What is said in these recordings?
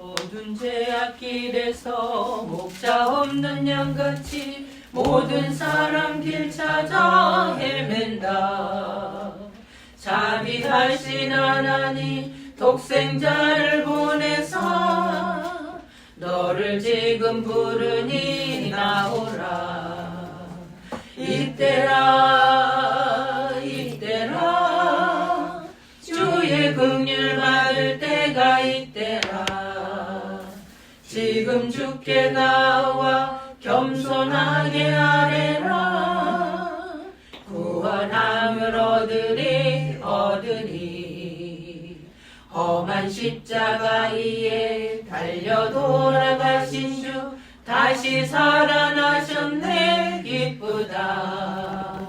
모든 죄악길에서 목자 없는 양같이 모든 사람 길 찾아 헤맨다. 자비하신 하나님 독생자를 보내사 너를 지금 부르니 나오라. 이때라 이때라 주의 긍휼 받을 때가 이때라. 지금 주께 나와 겸손하게 아뢰라. 구원함을 얻으리. 험한 십자가 위에 달려 돌아가신 주 다시 살아나셨네 기쁘다.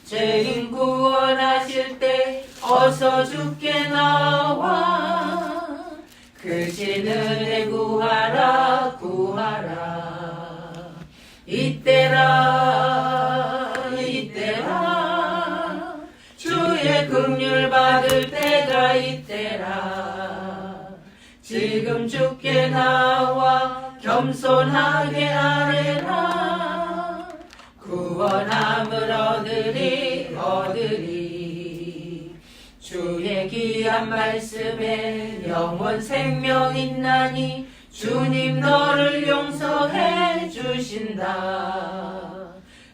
죄인 구원하실 때 어서 주께 나와 그 진 은혜 구하라. 이때라 주의 긍휼 받을 때가 이때라. 지금 주께 나와 겸손하게 아뢰라. 구원함을 얻으리. 주의 귀한 말씀에 영원 생명 있나니 주님 너를 용서해 주신다.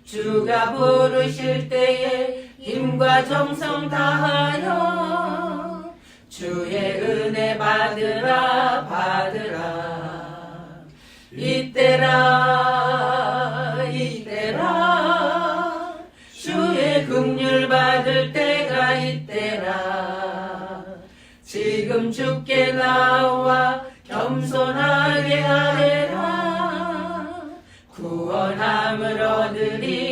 주가 부르실 때에 힘과 정성 다하여 주의 은혜 받으라. 이때라 주의 긍휼 받을 때가 이때라. 지금 주께 나와 겸손하게 아뢰라. 구원함을 얻으리.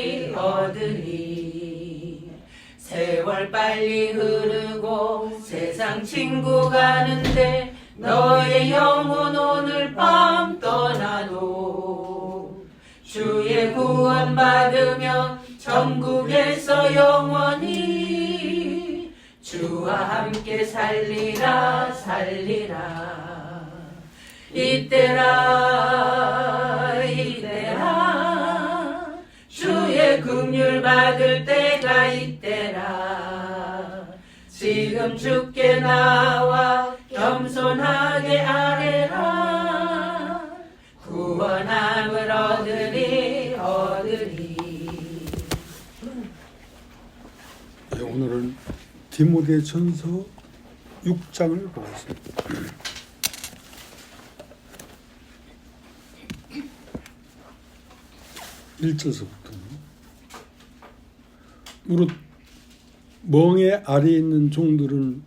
세월 빨리 흐르고 세상 친구 가는데 너의 영혼 오늘 밤 떠나도 주의 구원 받으며 천국에서 영원히 주와 함께 살리라. 이때라 주의 긍휼 받을 때가 이때라. 지금 주께 나와 겸손하게 아뢰라. 구원함을 얻으리. 네, 오늘은 디모데전서 6장을 보겠습니다. 1절서부터 무릇 멍에 아래에 있는 종들은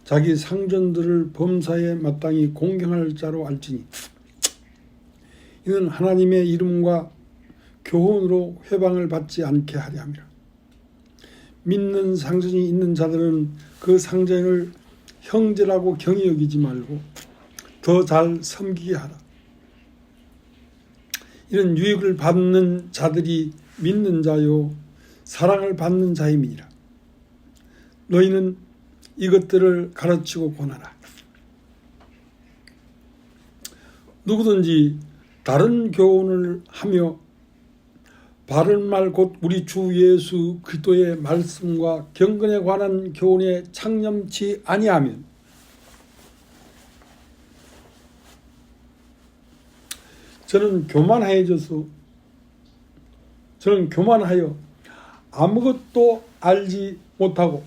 자기 상전들을 범사에 마땅히 공경할 자로 알지니 이는 하나님의 이름과 교훈으로 회방을 받지 않게 하려 함이라. 믿는 상전이 있는 자들은 그 상전을 형제라고 경히 여기지 말고 더 잘 섬기게 하라. 이런 유익을 받는 자들이 믿는 자요 사랑을 받는 자임이니라. 너희는 이것들을 가르치고 권하라. 누구든지 다른 교훈을 하며 바른 말 곧 우리 주 예수 그리스도의 말씀과 경건에 관한 교훈에 창념치 아니하면 저는 교만하여 아무것도 알지 못하고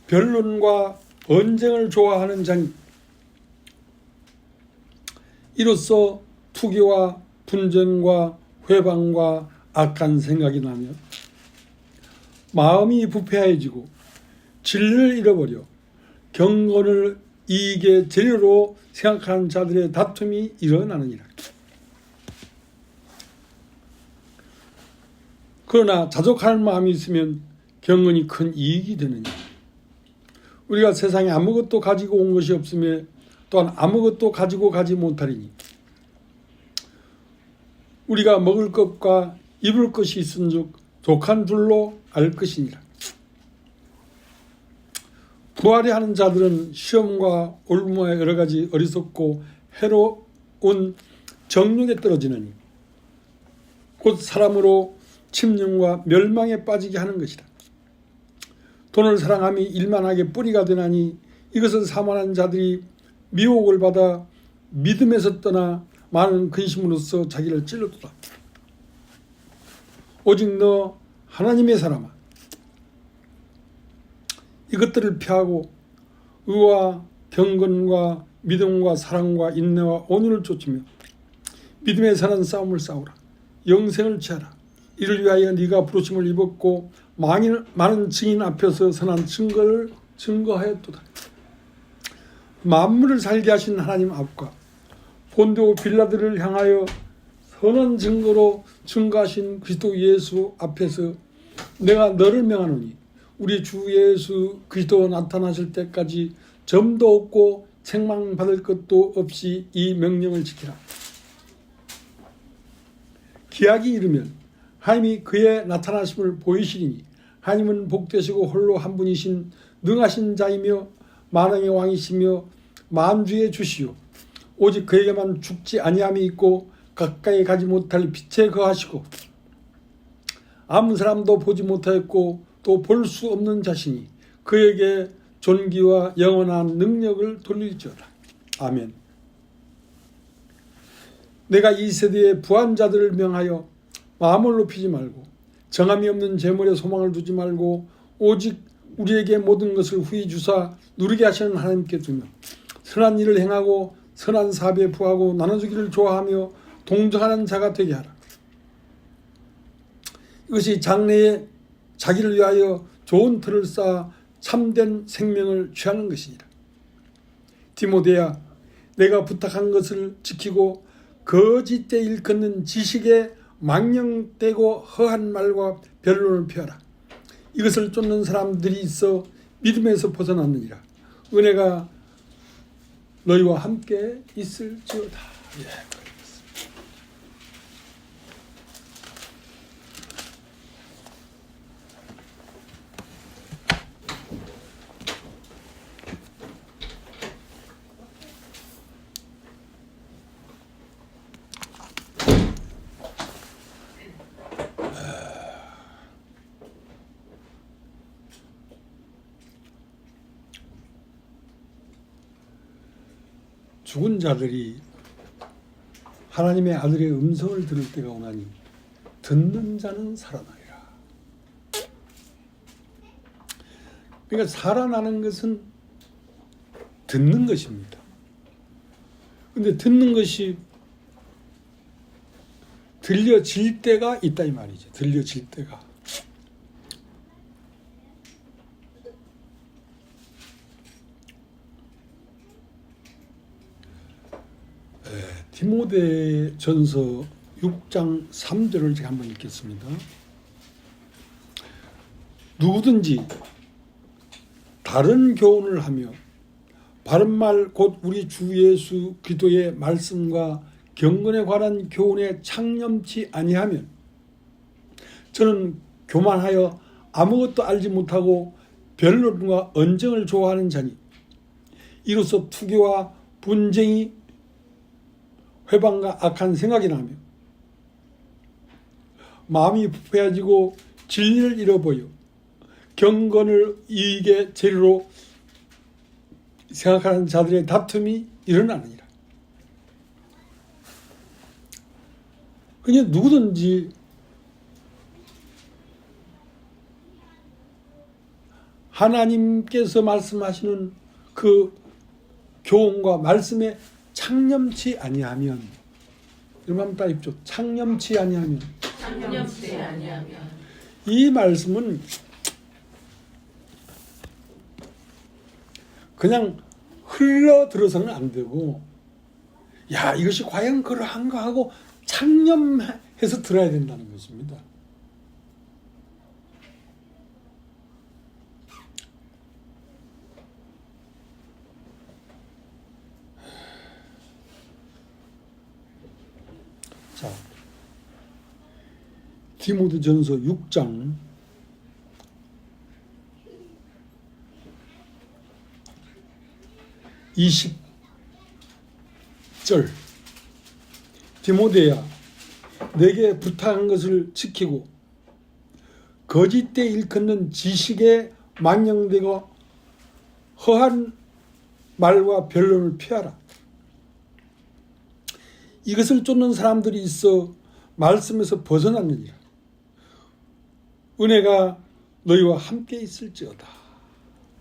변론과 언쟁을 좋아하는 자니 이로써 투기와 분쟁과 회방과 악한 생각이 나며 마음이 부패해지고 진리를 잃어버려 경건을 이익의 재료로 생각하는 자들의 다툼이 일어나느니라. 그러나 자족하는 마음이 있으면 경건이 큰 이익이 되느니라. 우리가 세상에 아무것도 가지고 온 것이 없으며 또한 아무것도 가지고 가지 못하리니 우리가 먹을 것과 입을 것이 있은즉 독한 줄로 알 것이니라. 부하려 하는 자들은 시험과 올무와 여러 가지 어리석고 해로운 정욕에 떨어지느니 곧 사람으로 침륜과 멸망에 빠지게 하는 것이라. 돈을 사랑함이 일만하게 뿌리가 되나니 이것을 사모하는 자들이 미혹을 받아 믿음에서 떠나 많은 근심으로써 자기를 찔렀도다. 오직 너 하나님의 사람아, 이것들을 피하고 의와 경건과 믿음과 사랑과 인내와 온유를 쫓으며 믿음에 사는 싸움을 싸우라. 영생을 취하라. 이를 위하여 네가 부르심을 입었고 많은 증인 앞에서 선한 증거를 증거하였도다. 만물을 살게 하신 하나님 앞과 본디오 빌라들을 향하여 선한 증거로 증거하신 그리스도 예수 앞에서 내가 너를 명하노니 우리 주 예수 그리스도 나타나실 때까지 점도 없고 책망받을 것도 없이 이 명령을 지키라. 기약이 이르면 하나님이 그의 나타나심을 보이시리니 하나님은 복되시고 홀로 한 분이신 능하신 자이며 만왕의 왕이시며 만주의 주시요 오직 그에게만 죽지 아니함이 있고 가까이 가지 못할 빛에 거하시고 아무 사람도 보지 못하였고 또 볼 수 없는 자신이 그에게 존귀와 영원한 능력을 돌릴지어다. 아멘. 내가 이 세대의 부한 자들을 명하여 마음을 높이지 말고 정함이 없는 재물에 소망을 두지 말고 오직 우리에게 모든 것을 후히 주사 누리게 하시는 하나님께 두며 선한 일을 행하고 선한 사업에 부하고 나눠주기를 좋아하며 동정하는 자가 되게 하라. 이것이 장래에 자기를 위하여 좋은 틀을 쌓아 참된 생명을 취하는 것이니라. 디모데야, 내가 부탁한 것을 지키고 거짓되 일컫는 지식에 망령되고 허한 말과 변론을 피하라. 이것을 쫓는 사람들이 있어 믿음에서 벗어났느니라. 은혜가 너희와 함께 있을지어다. 예. 죽은 자들이 하나님의 아들의 음성을 들을 때가 오나니 듣는 자는 살아나리라. 그러니까 살아나는 것은 듣는 것입니다. 근데 듣는 것이 들려질 때가 있다 이 말이죠. 들려질 때가. 디모데전서 6장 3절을 제가 한번 읽겠습니다. 누구든지 다른 교훈을 하며 바른 말 곧 우리 주 예수 그리스도의 말씀과 경건에 관한 교훈에 창념치 아니하면 저는 교만하여 아무것도 알지 못하고 변론과 언쟁을 좋아하는 자니 이로써 투기와 분쟁이 회방과 악한 생각이 나며 마음이 부패해지고 진리를 잃어버려 경건을 이익의 재료로 생각하는 자들의 다툼이 일어나느니라. 그냥 누구든지 하나님께서 말씀하시는 그 교훈과 말씀에 창념치 아니하면, 여러분 따입죠. 창념치 아니하면. 창념치 아니하면. 이 말씀은 그냥 흘러 들어서는 안 되고, 야 이것이 과연 그러한가 하고 창념해서 들어야 된다는 것입니다. 자, 디모데전서 6장 20절 디모데야 내게 부탁한 것을 지키고 거짓되이 일컫는 지식에 망령되고 허한 말과 변론을 피하라. 이것을 쫓는 사람들이 있어 말씀에서 벗어났느니라. 은혜가 너희와 함께 있을지어다.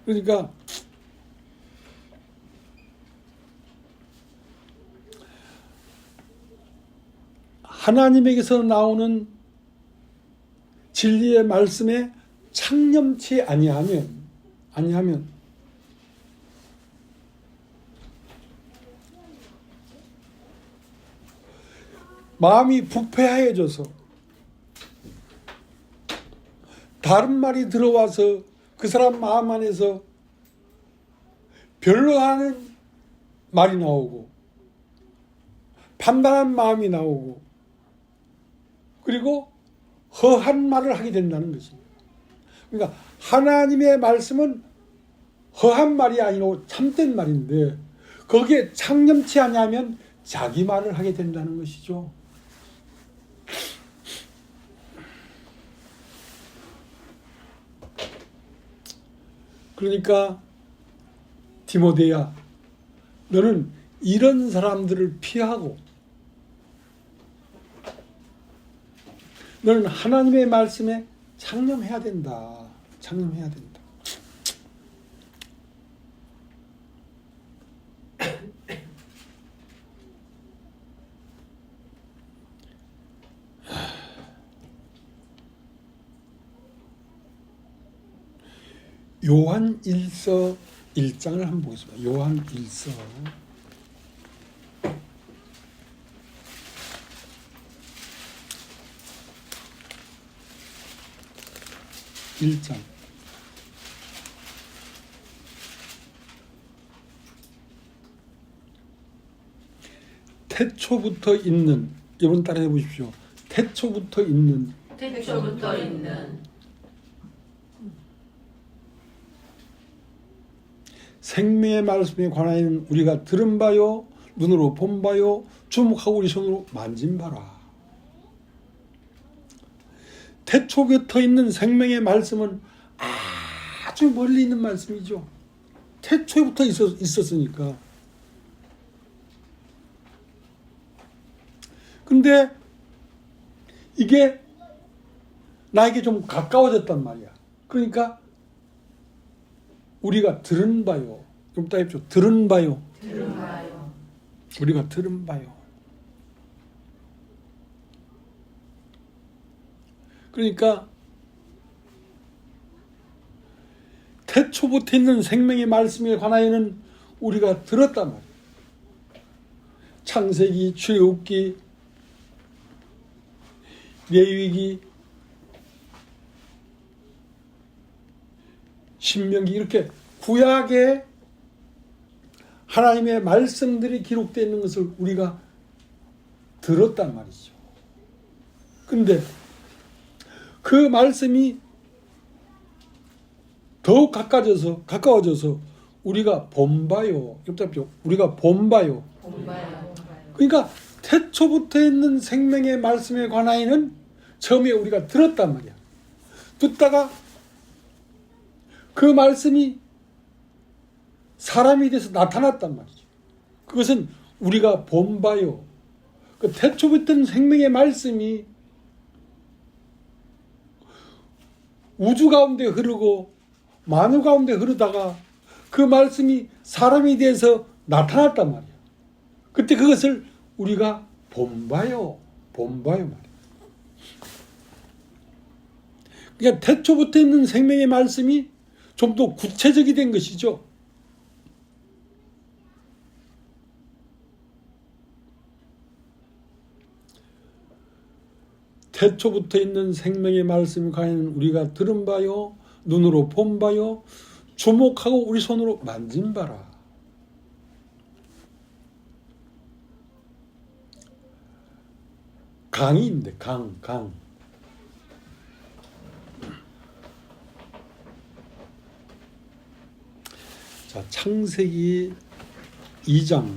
그러니까 하나님에게서 나오는 진리의 말씀에 창념치 아니하면 마음이 부패하여져서 다른 말이 들어와서 그 사람 마음 안에서 별로 하는 말이 나오고 판단한 마음이 나오고 그리고 허한 말을 하게 된다는 것입니다. 그러니까 하나님의 말씀은 허한 말이 아니고 참된 말인데 거기에 창념치 아니하면 자기 말을 하게 된다는 것이죠. 그러니까 디모데야 너는 이런 사람들을 피하고 너는 하나님의 말씀에 창념해야 된다. 창념해야 된다. 요한 1서 1장을 한번 보겠습니다. 요한 1서 1장 태초부터 있는 여러분 따라해 보십시오. 태초부터 있는 생명의 말씀에 관하여는 우리가 들은 바요 눈으로 본 바요 주목하고 우리 손으로 만진 바라. 태초부터 있는 생명의 말씀은 아주 멀리 있는 말씀이죠. 태초부터 있었으니까. 근데 이게 나에게 좀 가까워졌단 말이야. 그러니까 우리가 들은 바요. 좀 따 heb시오. 들은 바요. 우리가 들은 바요. 그러니까 태초부터 있는 생명의 말씀에 관하여는 우리가 들었단 말이에요. 창세기, 출애굽기, 레위기, 신명기 이렇게 구약에 하나님의 말씀들이 기록되어 있는 것을 우리가 들었단 말이죠. 근데 그 말씀이 더욱 가까워져서 우리가 본바요. 우리가 본바요. 그러니까 태초부터 있는 생명의 말씀에 관하여는 처음에 우리가 들었단 말이야. 듣다가 그 말씀이 사람이 돼서 나타났단 말이죠. 그것은 우리가 본바요. 그 태초부터 있는 생명의 말씀이 우주 가운데 흐르고 만유 가운데 흐르다가 그 말씀이 사람이 돼서 나타났단 말이야. 그때 그것을 우리가 본바요 말이야. 그러니까 태초부터 있는 생명의 말씀이 좀 더 구체적이 된 것이죠. 태초부터 있는 생명의 말씀에 관한 우리가 들은 바요, 눈으로 본 바요, 주목하고 우리 손으로 만진 바라. 강인데 강. 자, 창세기 2장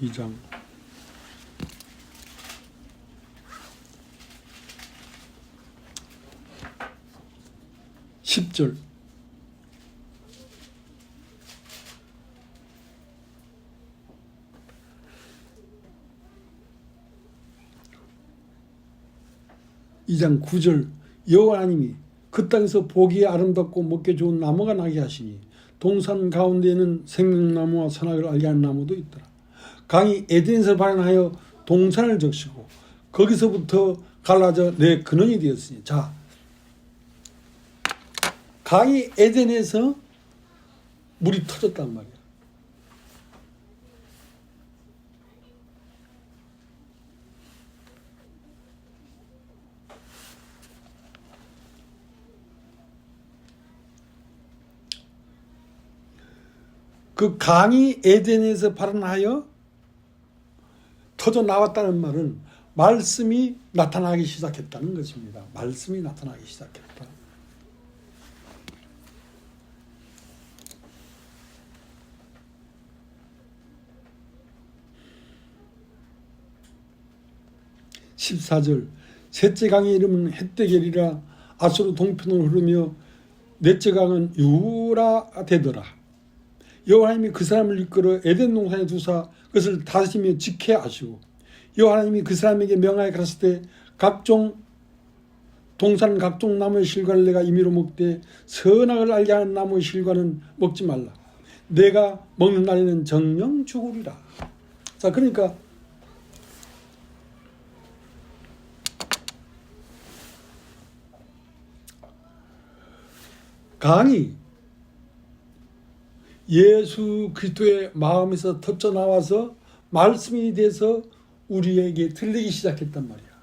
2장 10절 이장 9절 여호와 하나님이 그 땅에서 보기에 아름답고 먹기 좋은 나무가 나게 하시니 동산 가운데에는 생명나무와 선악을 알게 하는 나무도 있더라. 강이 에덴에서 발현하여 동산을 적시고 거기서부터 갈라져 내 근원이 되었으니. 자, 강이 에덴에서 물이 터졌단 말이야. 그 강이 에덴에서 발현하여 터져 나왔다는 말은 말씀이 나타나기 시작했다는 것입니다. 말씀이 나타나기 시작했다. (14절) 셋째 강의 이름은 헷데겔이라 아수르 동편으로 흐르며 넷째 강은 유라 되더라. 여호와 하나님이 그 사람을 이끌어 에덴 동산에 두사 그것을 다스리며 지켜 하시고 여호와 하나님이 그 사람에게 명하여 가라사대 때 각종 동산 각종 나무의 실과를 내가 임의로 먹되 선악을 알게 하는 나무의 실과는 먹지 말라. 내가 먹는 날에는 정령 죽으리라. 자, 그러니까 강이 예수 그리스도의 마음에서 터져 나와서 말씀이 돼서 우리에게 들리기 시작했단 말이야.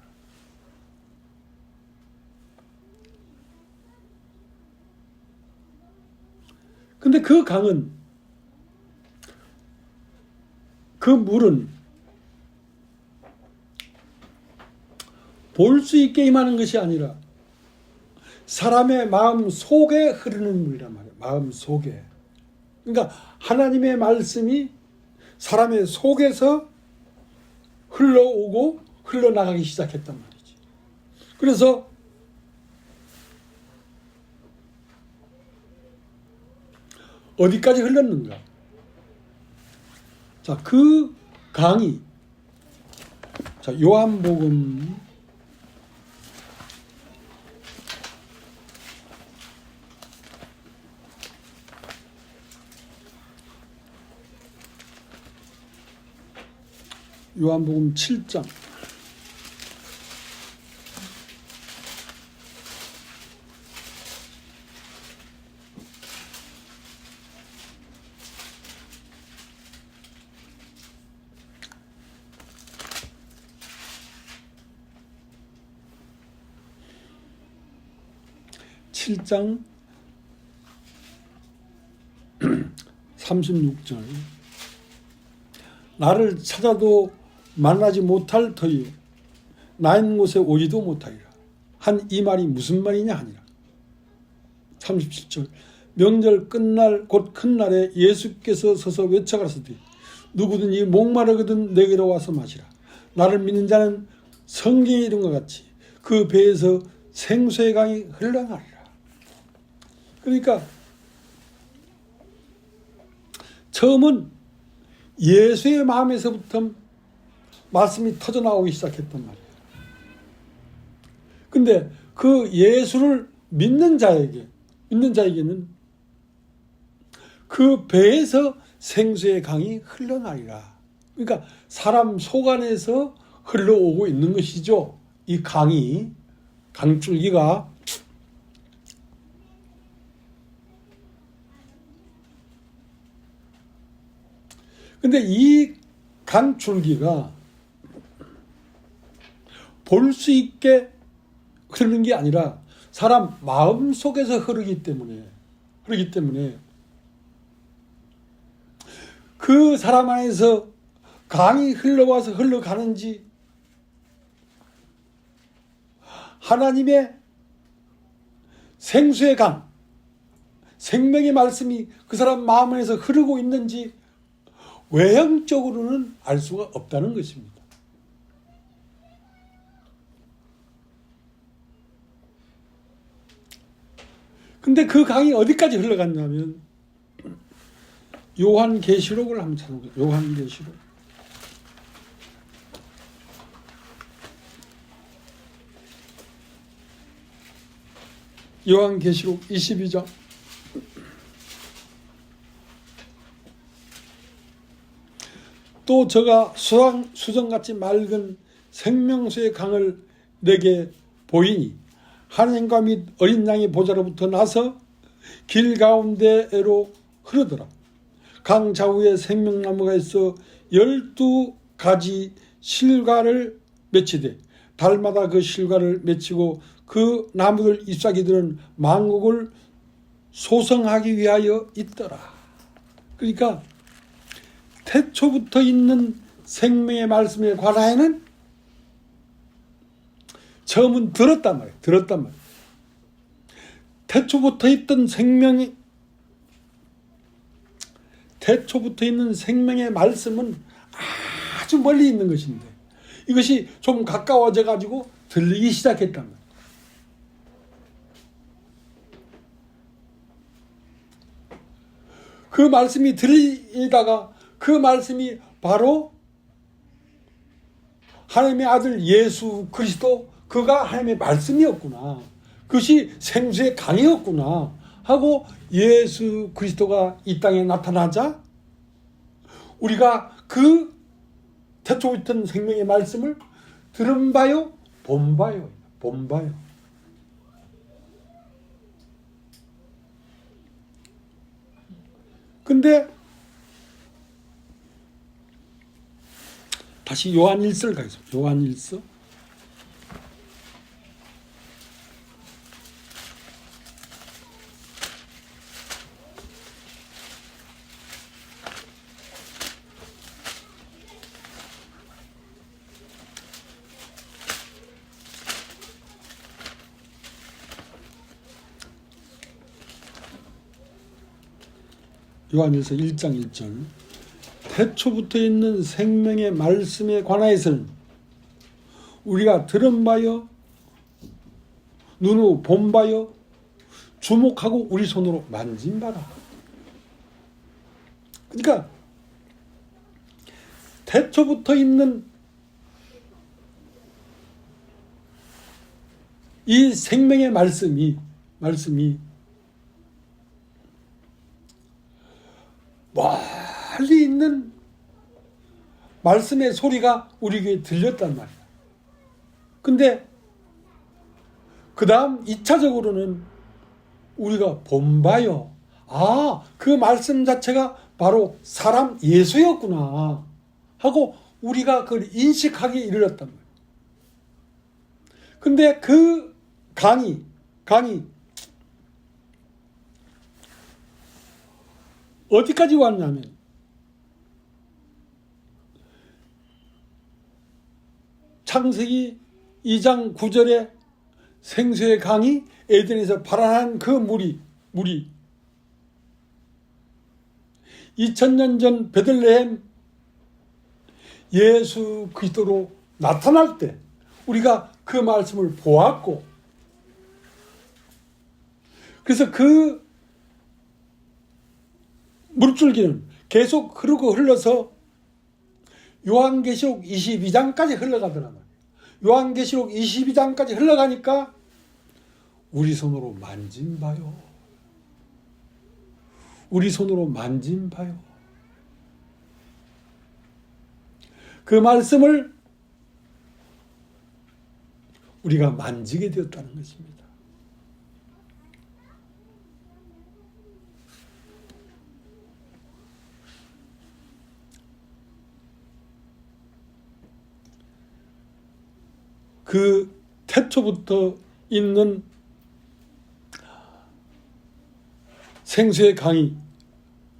근데 그 강은, 그 물은 볼 수 있게 임하는 것이 아니라 사람의 마음 속에 흐르는 물이란 말이야. 마음 속에. 그러니까 하나님의 말씀이 사람의 속에서 흘러오고 흘러나가기 시작했단 말이지. 그래서 어디까지 흘렀는가? 자, 그 강이, 자, 요한복음 7장 36절 나를 찾아도 만나지 못할 터이요 나 있는 곳에 오지도 못하리라. 한 이 말이 무슨 말이냐 하니라. 37절 명절 끝날 곧 큰 날에 예수께서 서서 외쳐가라사대 누구든지 목마르거든 내게로 와서 마시라. 나를 믿는 자는 성경에 이른 것 같이 그 배에서 생수의 강이 흘러나리라. 그러니까 처음은 예수의 마음에서부터 말씀이 터져나오기 시작했단 말이에요. 근데 그 예수를 믿는 자에게는 그 배에서 생수의 강이 흘러나리라. 그러니까 사람 속 안에서 흘러오고 있는 것이죠. 이 강이, 강줄기가. 근데 이 강줄기가 볼 수 있게 흐르는 게 아니라 사람 마음 속에서 흐르기 때문에 그 사람 안에서 강이 흘러와서 흘러가는지 하나님의 생수의 강, 생명의 말씀이 그 사람 마음 안에서 흐르고 있는지 외형적으로는 알 수가 없다는 것입니다. 근데 그 강이 어디까지 흘러갔냐면 요한계시록을 한번 찾아보세요. 요한계시록. 요한계시록 22장. 또 저가 수정같이 맑은 생명수의 강을 내게 보이니 하나님과 및 어린 양의 보좌로부터 나서 길 가운데로 흐르더라. 강 좌우에 생명나무가 있어 12가지 실과를 맺히되 달마다 그 실과를 맺히고 그 나무들 잎사귀들은 만국을 소성하기 위하여 있더라. 그러니까 태초부터 있는 생명의 말씀에 관하여는 처음은 들었단 말이에요. 들었단 말이에요. 태초부터 있던 태초부터 있는 생명의 말씀은 아주 멀리 있는 것인데 이것이 좀 가까워져 가지고 들리기 시작했단 말이에요. 그 말씀이 들리다가 그 말씀이 바로 하나님의 아들 예수 그리스도, 그가 하나님의 말씀이었구나, 그것이 생수의 강이었구나 하고 예수 그리스도가 이 땅에 나타나자 우리가 그 태초부터 있던 생명의 말씀을 들은 바요, 본 바요. 근데 다시 요한일서를 가겠습니다. 요한일서. 요한일서 1장 1절. 태초부터 있는 생명의 말씀에 관하여서는 우리가 들은 바요, 눈으로 본 바요, 주목하고 우리 손으로 만진 바라. 그러니까 태초부터 있는 이 생명의 말씀이 멀리 있는 말씀의 소리가 우리에게 들렸단 말이야. 근데 그 다음 2차적으로는 우리가 본 바요, 그 말씀 자체가 바로 사람 예수였구나 하고 우리가 그걸 인식하기에 이르렀단 말이야. 근데 그 강이 어디까지 왔냐면 창세기 2장 9절에 생수의 강이 에덴에서 발안한 그 물이 2000년 전 베들레헴 예수 그리스도로 나타날 때 우리가 그 말씀을 보았고, 그래서 그 물줄기는 계속 흘러서 요한계시록 22장까지 흘러가더란 말이에요. 요한계시록 22장까지 흘러가니까 우리 손으로 만진 바요. 그 말씀을 우리가 만지게 되었다는 것입니다. 그 태초부터 있는 생수의 강이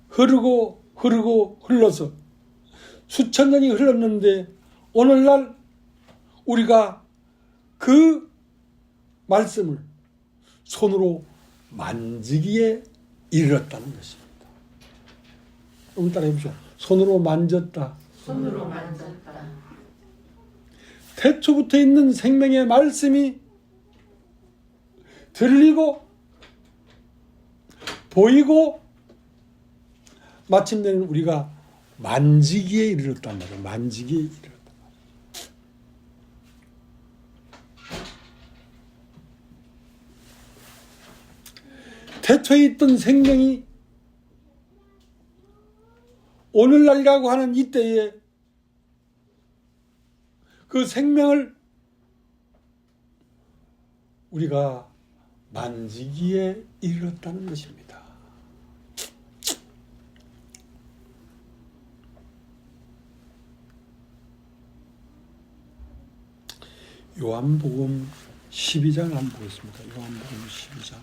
흘러서 수천 년이 흘렀는데 오늘날 우리가 그 말씀을 손으로 만지기에 이르렀다는 것입니다. 여러분 따라해 보시죠. 손으로 만졌다. 손으로 만졌다. 태초부터 있는 생명의 말씀이 들리고 보이고 마침내는 우리가 만지기에 이르렀단 말이에요. 만지기에 이르렀단 말이에요. 태초에 있던 생명이 오늘날이라고 하는 이때에 그 생명을 우리가 만지기에 이르렀다는 것입니다. 요한복음 12장을 한번 보겠습니다. 요한복음 12장.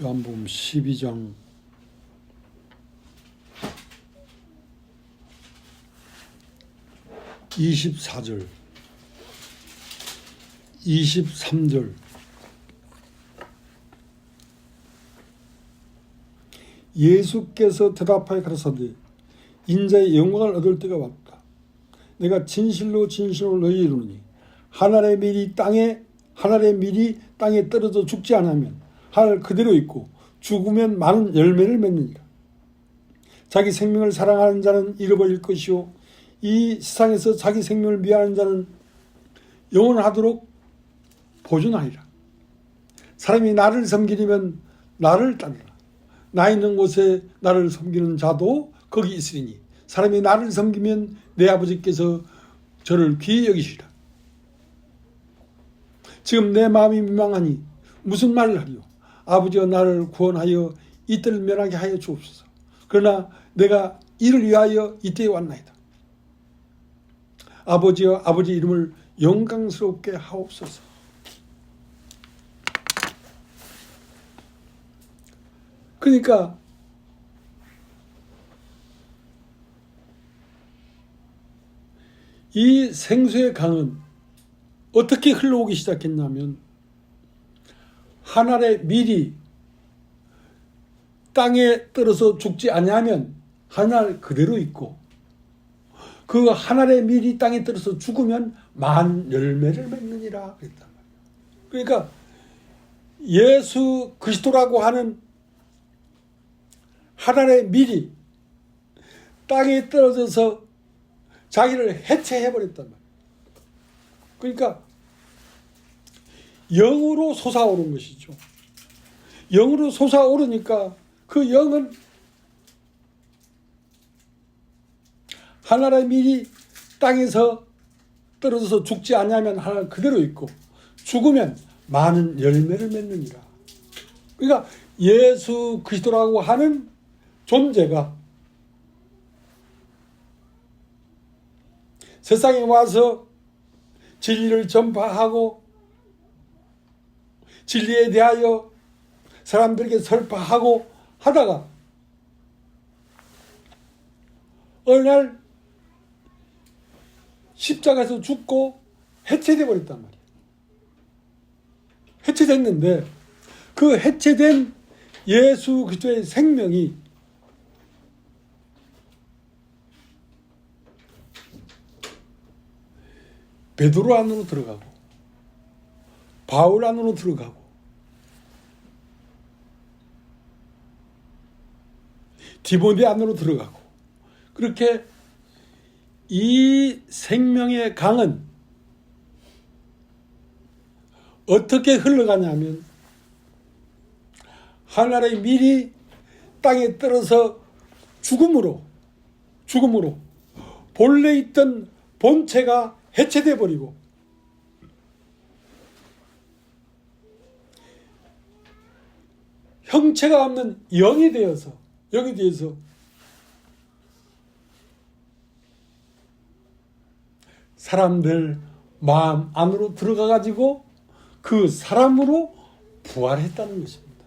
요한복음 12장 24절 23절 예수께서 대답하여 가라사대 인자의 영광을 얻을 때가 왔다. 내가 진실로 진실로 너희에게 이르노니 하늘의 밀이 땅에 떨어져 죽지 않으면 하늘 그대로 있고 죽으면 많은 열매를 맺느니라. 자기 생명을 사랑하는 자는 잃어버릴 것이요 이 세상에서 자기 생명을 미워하는 자는 영원하도록 보존하리라. 사람이 나를 섬기려면 나를 따르라. 나 있는 곳에 나를 섬기는 자도 거기 있으리니 사람이 나를 섬기면 내 아버지께서 저를 귀히 여기시리라. 지금 내 마음이 민망하니 무슨 말을 하리요. 아버지가 나를 구원하여 이때를 면하게 하여 주옵소서. 그러나 내가 이를 위하여 이때에 왔나이다. 아버지여 아버지 이름을 영광스럽게 하옵소서. 그러니까 이 생수의 강은 어떻게 흘러오기 시작했냐면 하늘의 밀이 땅에 떨어져 죽지 아니하면 하늘 그대로 있고 그 하늘의 밀이 땅에 떨어져 죽으면 많은 열매를 맺느니라 그랬단 말이에요. 그러니까 예수 그리스도라고 하는 하늘의 밀이 땅에 떨어져서 자기를 해체해버렸단 말이에요. 그러니까 영으로 솟아오른 것이죠. 영으로 솟아오르니까 그 영은 하늘의 밀이 땅에서 떨어져서 죽지 아니하면 하늘 그대로 있고 죽으면 많은 열매를 맺느니라. 그러니까 예수 그리스도라고 하는 존재가 세상에 와서 진리를 전파하고 진리에 대하여 사람들에게 설파하고 하다가 어느 날 십자가에서 죽고 해체돼 버렸단 말이에요. 해체됐는데 그 해체된 예수 그리스도의 생명이 베드로 안으로 들어가고 바울 안으로 들어가고 디모데 안으로 들어가고 그렇게 이 생명의 강은 어떻게 흘러가냐면 하늘의 밀이 땅에 떨어져 죽음으로 본래 있던 본체가 해체돼 버리고 형체가 없는 영이 되어서 사람들 마음 안으로 들어가 가지고 그 사람으로 부활했다는 것입니다.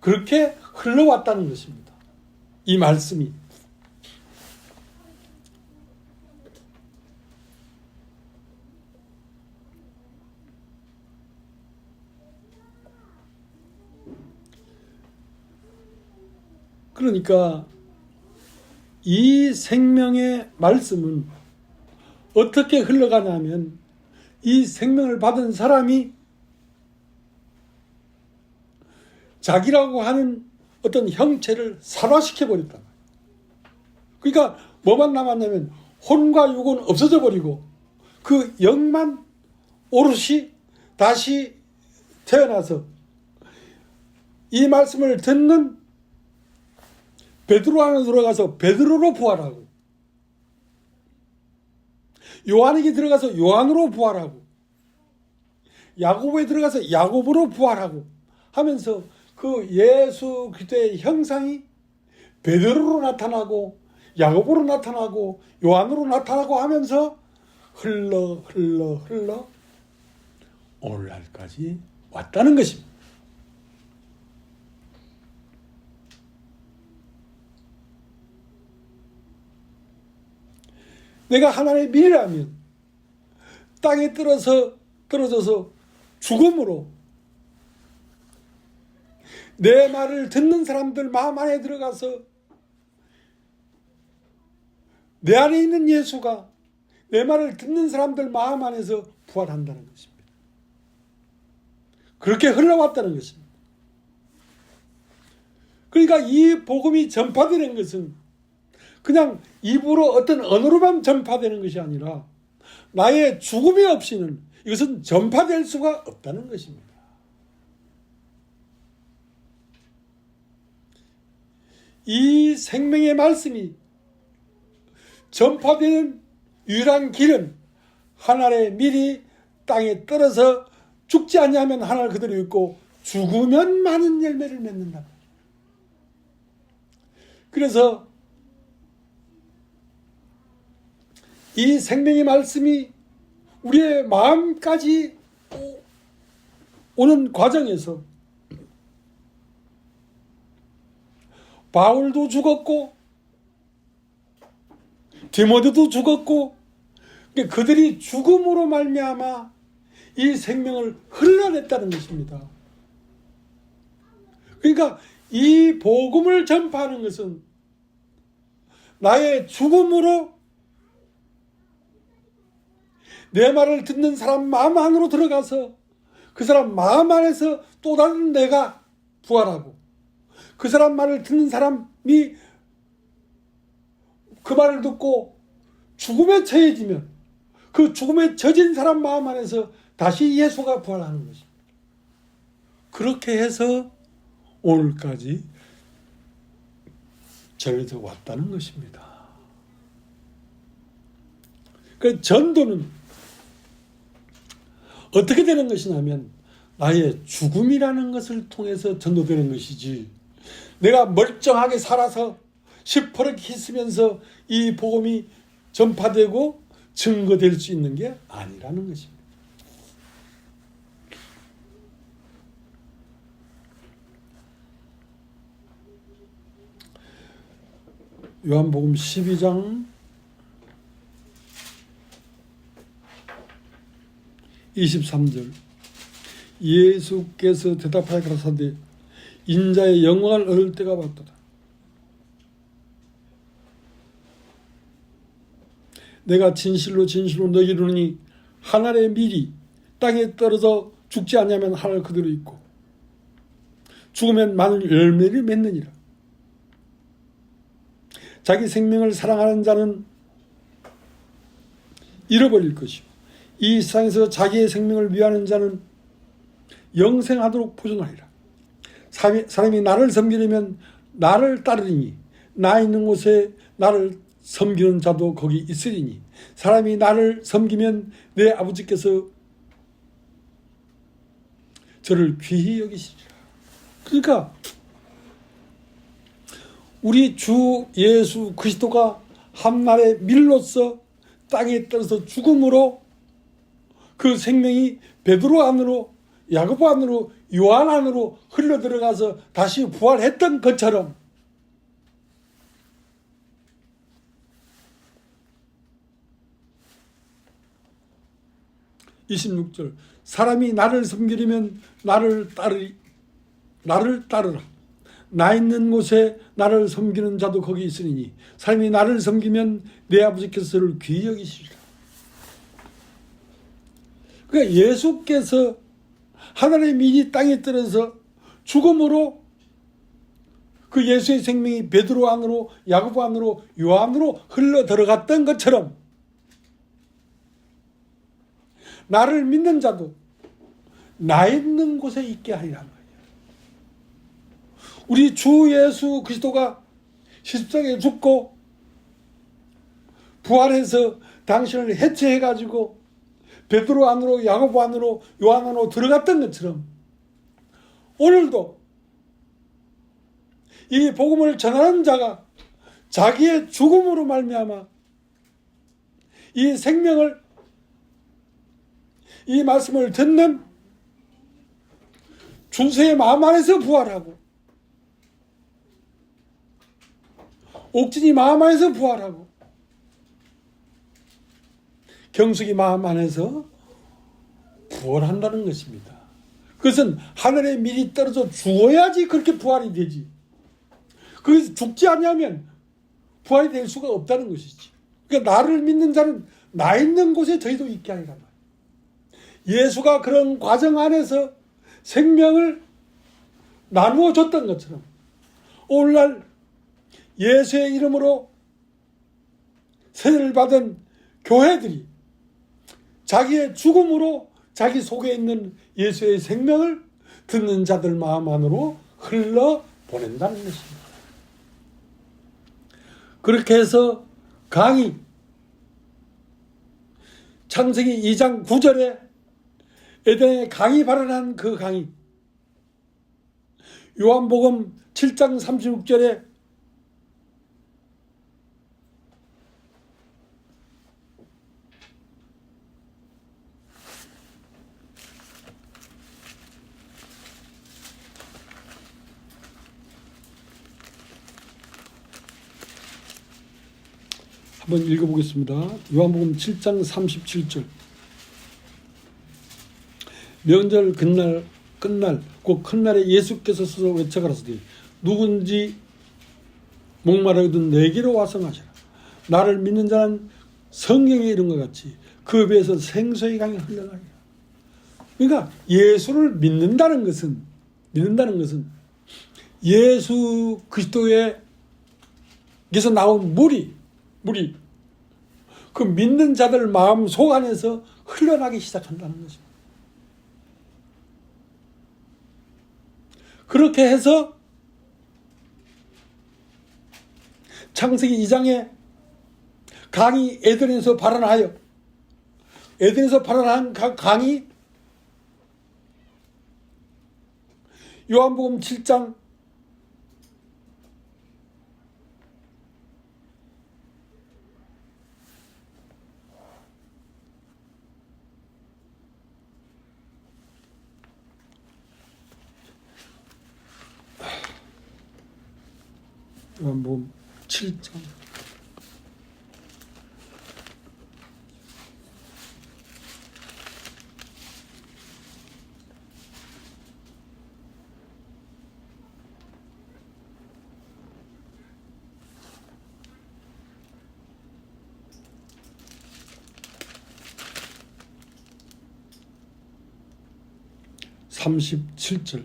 그렇게 흘러왔다는 것입니다. 이 말씀이. 그러니까 이 생명의 말씀은 어떻게 흘러가냐면 이 생명을 받은 사람이 자기라고 하는 어떤 형체를 살화시켜 버렸다. 그러니까 뭐만 남았냐면 혼과 육은 없어져 버리고 그 영만 오롯이 다시 태어나서 이 말씀을 듣는 베드로 안에 들어가서 베드로로 부활하고 요한에게 들어가서 요한으로 부활하고 야고보에 들어가서 야고보로 부활하고 하면서 그 예수 그리스도의 형상이 베드로로 나타나고 야고보로 나타나고 요한으로 나타나고 하면서 흘러 오늘날까지 왔다는 것입니다. 내가 하나님의 미래라면 땅에 떨어져서 죽음으로 내 말을 듣는 사람들 마음 안에 들어가서 내 안에 있는 예수가 내 말을 듣는 사람들 마음 안에서 부활한다는 것입니다. 그렇게 흘러왔다는 것입니다. 그러니까 이 복음이 전파되는 것은 그냥 입으로 어떤 언어로만 전파되는 것이 아니라 나의 죽음이 없이는 이것은 전파될 수가 없다는 것입니다. 이 생명의 말씀이 전파되는 유일한 길은 하늘의 밀이 땅에 떨어져 죽지 않냐면 하늘 그대로 있고 죽으면 많은 열매를 맺는다. 그래서 이 생명의 말씀이 우리의 마음까지 오는 과정에서 바울도 죽었고 디모데도 죽었고 그들이 죽음으로 말미암아 이 생명을 흘러냈다는 것입니다. 그러니까 이 복음을 전파하는 것은 나의 죽음으로 내 말을 듣는 사람 마음 안으로 들어가서 그 사람 마음 안에서 또 다른 내가 부활하고 그 사람 말을 듣는 사람이 그 말을 듣고 죽음에 처해지면 그 죽음에 젖은 사람 마음 안에서 다시 예수가 부활하는 것입니다. 그렇게 해서 오늘까지 전해져 왔다는 것입니다. 그 전도는 어떻게 되는 것이냐면 나의 죽음이라는 것을 통해서 전도되는 것이지 내가 멀쩡하게 살아서 시퍼렇게 있으면서 이 복음이 전파되고 증거될 수 있는 게 아니라는 것입니다. 요한복음 12장 23절 예수께서 대답하여 가라사대 인자의 영광을 얻을 때가 왔도다. 내가 진실로 너희를 이르노니 하늘의 밀이 땅에 떨어져 죽지 않냐면 하늘 그대로 있고 죽으면 많은 열매를 맺느니라. 자기 생명을 사랑하는 자는 잃어버릴 것이고 이 세상에서 자기의 생명을 위하는 자는 영생하도록 보존하리라. 사람이 나를 섬기려면 나를 따르리니 나 있는 곳에 나를 섬기는 자도 거기 있으리니 사람이 나를 섬기면 내 아버지께서 저를 귀히 여기시리라. 그러니까 우리 주 예수 그리스도가 한날의 밀로서 땅에 떨어져 죽음으로 그 생명이 베드로 안으로, 야고보 안으로, 요한 안으로 흘러 들어가서 다시 부활했던 것처럼 (26절) 사람이 나를 섬기려면 나를 따르라. 나 있는 곳에 나를 섬기는 자도 거기 있으니 사람이 나를 섬기면 내 아버지께서 그를 귀히 여기시리라. 그러니까 예수께서 하나님의 민이 땅에 떨어져 죽음으로 그 예수의 생명이 베드로 안으로, 야고보 안으로, 요한으로 흘러 들어갔던 것처럼 나를 믿는 자도 나 있는 곳에 있게 하리라 말이야. 우리 주 예수 그리스도가 십자가에 죽고 부활해서 당신을 해체해가지고 베드로 안으로, 야고보 안으로, 요한 안으로 들어갔던 것처럼 오늘도 이 복음을 전하는 자가 자기의 죽음으로 말미암아 이 생명을, 이 말씀을 듣는 준수의 마음 안에서 부활하고 옥진이 마음 안에서 부활하고 경숙이 마음 안에서 부활한다는 것입니다. 그것은 하늘의 밀이 떨어져 죽어야지 그렇게 부활이 되지. 그래서 죽지 않으면 부활이 될 수가 없다는 것이지. 그러니까 나를 믿는 자는 나 있는 곳에 저희도 있게 하리라 말이야. 예수가 그런 과정 안에서 생명을 나누어 줬던 것처럼 오늘날 예수의 이름으로 세례를 받은 교회들이 자기의 죽음으로 자기 속에 있는 예수의 생명을 듣는 자들 마음 안으로 흘러 보낸다는 것입니다. 그렇게 해서 강의, 창세기 2장 9절에 에덴에 강이 발언한 그 강의, 요한복음 7장 36절에 한번 읽어보겠습니다. 요한복음 7장 37절. 명절 끝날 곧 큰날에 예수께서 스스로 외쳐가라사대 누군지 목마르거든 내게로 와서 마시라. 나를 믿는 자는 성경에 이른 것 같이 그 배에서 생수의 강이 흘러나리라. 그러니까 예수를 믿는다는 것은 예수 그리스도에게서 나온 물이 그 믿는 자들 마음 속 안에서 흘러나기 시작한다는 것입니다. 그렇게 해서 창세기 2장에 강이 에덴에서 발원한 강이 요한복음 7장 요한복음 7장 37절.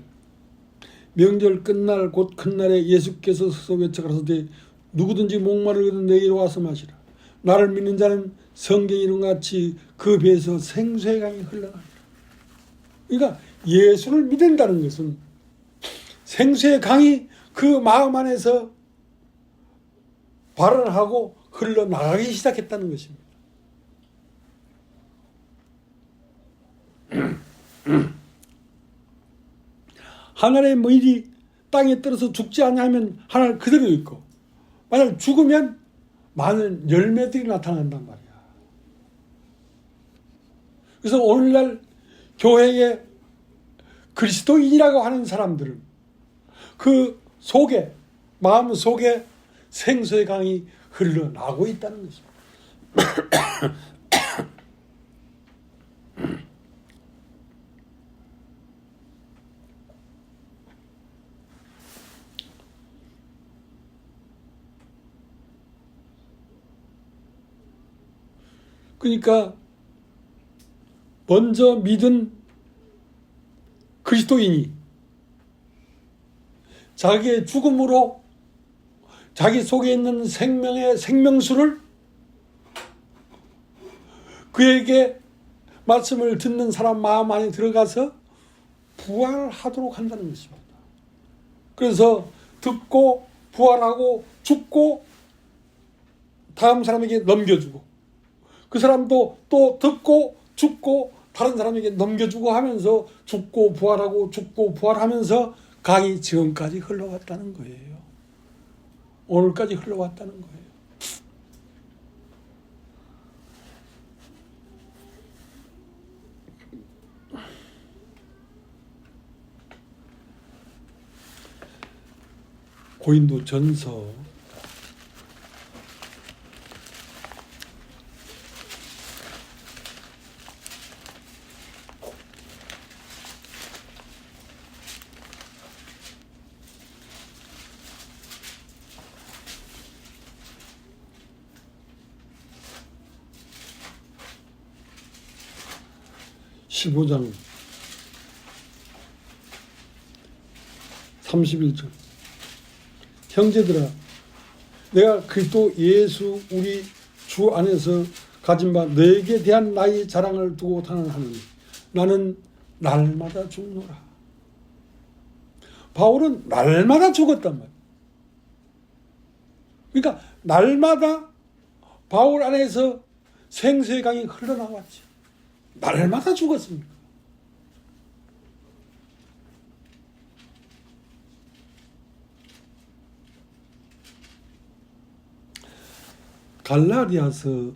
명절 끝날 곧 큰날에 예수께서 스스로 외쳐가라사대 누구든지 목마르거든 내게로 와서 마시라. 나를 믿는 자는 성경에 이른 것 같이 그 배에서 생수의 강이 흘러나리라. 그러니까 예수를 믿는다는 것은 생수의 강이 그 마음 안에서 발언하고 흘러나가기 시작했다는 것입니다. 하늘의 밀이 땅에 떨어져 죽지 않냐면 하늘 그대로 있고, 만약 죽으면 많은 열매들이 나타난단 말이야. 그래서 오늘날 교회에 그리스도인이라고 하는 사람들은 그 속에, 마음 속에 생수의 강이 흘러나오고 있다는 것입니다. 그러니까 먼저 믿은 그리스도인이 자기의 죽음으로 자기 속에 있는 생명의 생명수를 그에게 말씀을 듣는 사람 마음 안에 들어가서 부활하도록 한다는 것입니다. 그래서 듣고 부활하고 죽고 다음 사람에게 넘겨주고, 그 사람도 또 듣고 죽고 다른 사람에게 넘겨주고 하면서 죽고 부활하고 죽고 부활하면서 강이 지금까지 흘러왔다는 거예요. 오늘까지 흘러왔다는 거예요. 고린도전서 15장 31절. 형제들아, 내가 그리스도 예수 우리 주 안에서 가진 바 너에게 대한 나의 자랑을 두고 탄원하노니 나는 날마다 죽노라. 바울은 날마다 죽었단 말이야. 그러니까 날마다 바울 안에서 생수의 강이 흘러나왔지. 날마다 죽었습니까? 갈라디아서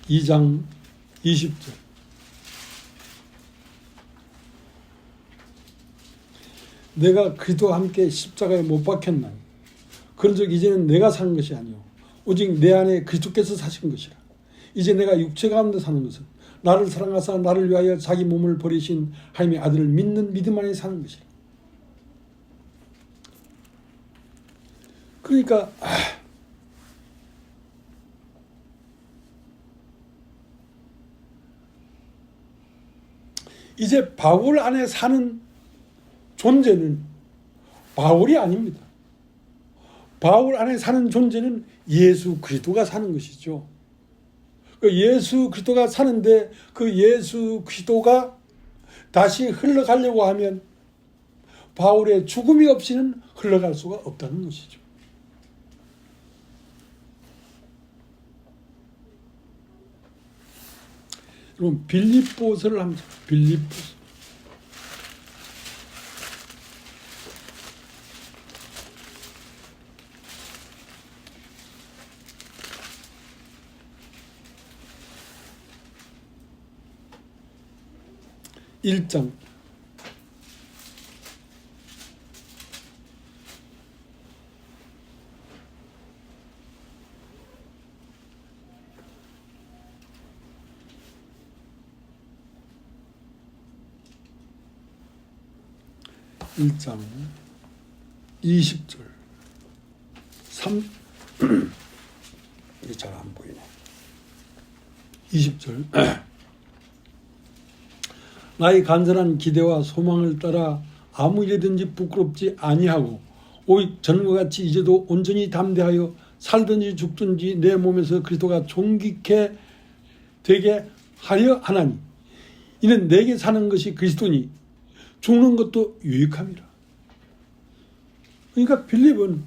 2장 20절. 내가 그리스도와 함께 십자가에 못 박혔나니 그런즉 이제는 내가 사는 것이 아니요 오직 내 안에 그리스도께서 사신 것이라. 이제 내가 육체 가운데 사는 것은 나를 사랑하사 나를 위하여 자기 몸을 버리신 하나님의 아들을 믿는 믿음 안에 사는 것이라. 그러니까 이제 바울 안에 사는 존재는 바울이 아닙니다. 바울 안에 사는 존재는 예수 그리스도가 사는 것이죠. 예수 그리스도가 사는데 그 예수 그리스도가 다시 흘러가려고 하면 바울의 죽음이 없이는 흘러갈 수가 없다는 것이죠. 그럼 빌립보서를 한번 빌립보서 1장 1장 20절 3 이게 잘 안 보이네. 20절 나의 간절한 기대와 소망을 따라 아무 일이든지 부끄럽지 아니하고 오직 전과 같이 이제도 온전히 담대하여 살든지 죽든지 내 몸에서 그리스도가 존귀케 되게 하려 하나니 이는 내게 사는 것이 그리스도니 죽는 것도 유익함이라. 그러니까 빌립은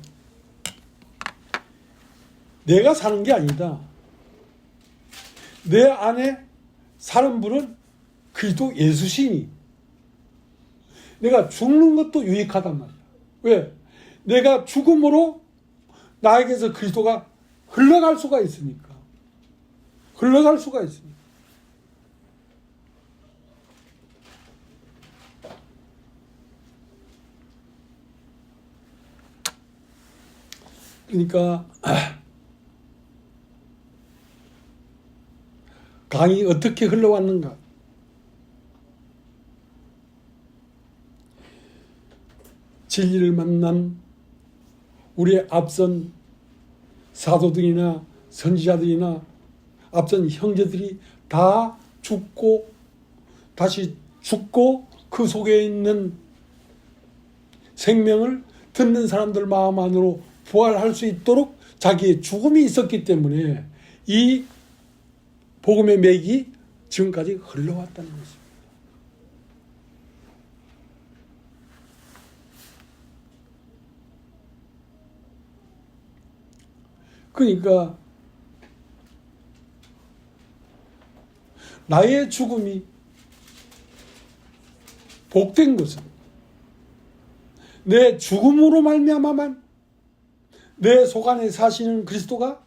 내가 사는 게 아니다. 내 안에 사는 분은 그리스도 예수시니 내가 죽는 것도 유익하단 말이야. 왜? 내가 죽음으로 나에게서 그리스도가 흘러갈 수가 있으니까. 흘러갈 수가 있으니까. 그러니까 강이 어떻게 흘러왔는가? 진리를 만난 우리의 앞선 사도들이나 선지자들이나 앞선 형제들이 다 죽고 다시 죽고 그 속에 있는 생명을 듣는 사람들 마음 안으로 부활할 수 있도록 자기의 죽음이 있었기 때문에 이 복음의 맥이 지금까지 흘러왔다는 것입니다. 그러니까 나의 죽음이 복된 것은 내 죽음으로 말미암아만 내 속 안에 사시는 그리스도가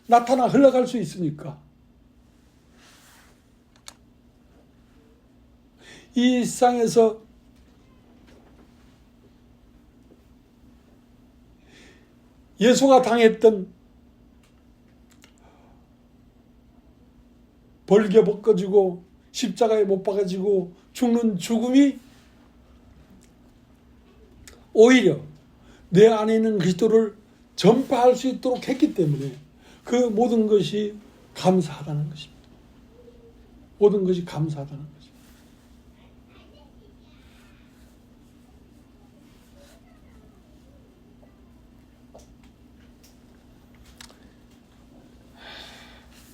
나타나 흘러갈 수 있으니까 이 세상에서 예수가 당했던 벌게 벗겨지고 십자가에 못 박아지고 죽는 죽음이 오히려 내 안에 있는 그리스도를 전파할 수 있도록 했기 때문에 그 모든 것이 감사하다는 것입니다. 모든 것이 감사하다는 것입니다.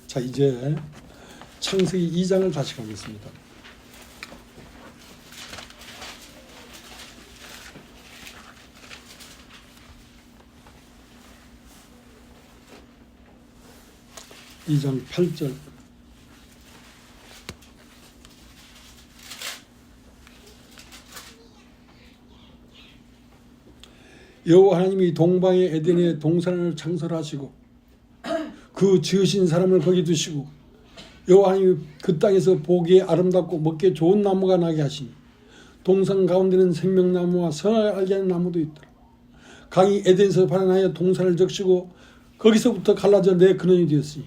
자, 이제 창세기 2장을 다시 가겠습니다. 이 장 8절. 여호와 하나님이 동방의 에덴에 동산을 창설하시고 그 지으신 사람을 거기 두시고 여호와 하나님이 그 땅에서 보기에 아름답고 먹기에 좋은 나무가 나게 하시니 동산 가운데는 생명나무와 선을 알게 하는 나무도 있더라. 강이 에덴에서 발현하여 동산을 적시고 거기서부터 갈라져 내 근원이 되었으니